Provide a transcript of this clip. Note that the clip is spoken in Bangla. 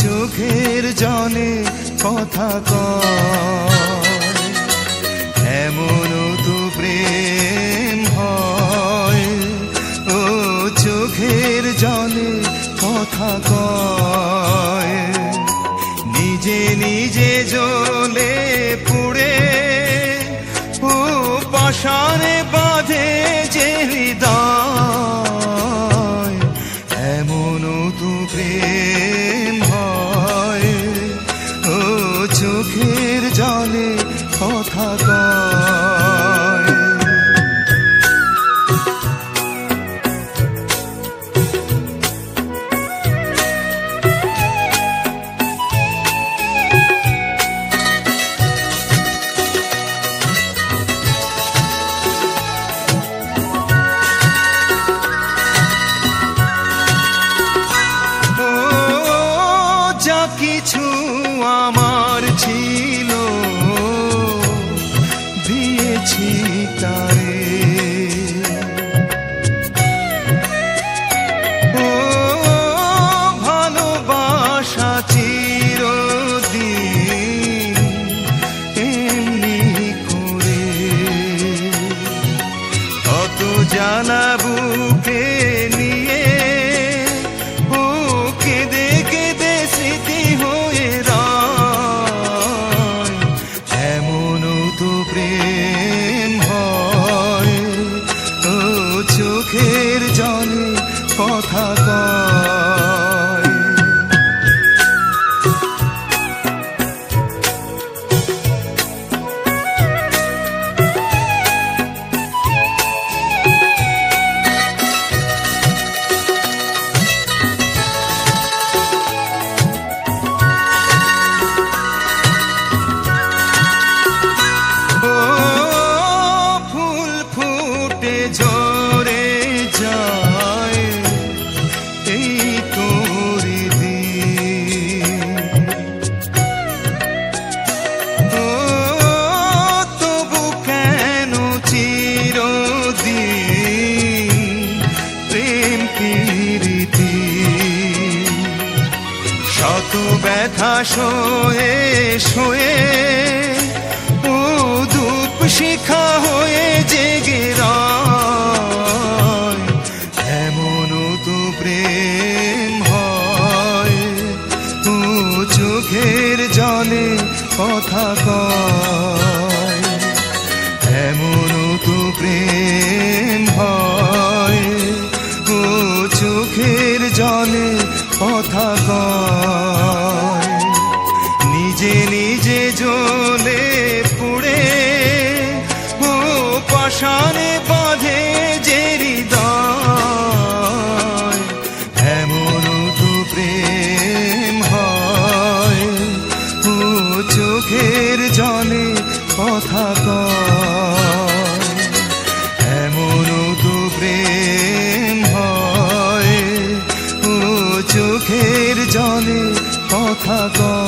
চোখের জলে কথা কয়, এমন তো প্রেম হয়। ও চোখের জলে কথা কয়, নিজে নিজে জ্বলে পুড়ে ও পাশানে বাঁধে যে হৃদয়, এমন তো প্রেম হয়। ও চোখের জলে কথা কয়। কিছু আমার ছিল দিয়েছি তারে, ও ভালোবাসা চিরদিন এমনি করে, কত জানা বুকে নিয়ে ও কেঁদে কেঁদে স্মৃতি হয়ে রয়, এমন তো প্রেম হয়। ও চোখের জলে কথা কয়। ঝরে যায় এই তোর দিন, ও তবু কেন চিরদিন প্রেম প্রীতি, শত ব্যথা সয়ে সয়ে ও ধূপ শিখা হয়ে জেগে রয়, এমন তো প্রেম হয়। ও চোখের জলে কথা কয়, এমন তো প্রেম হয়। ও চোখের জলে কথা কয়, নিজে নিজে জ্বলে পুড়ে ও পাশানে বাঁধে যে হৃদয়, এমন তো প্রেম হয়। ও চোখের জলে কথা কয়, এমন তো প্রেম হয়। ও চোখের জলে কথা কয়।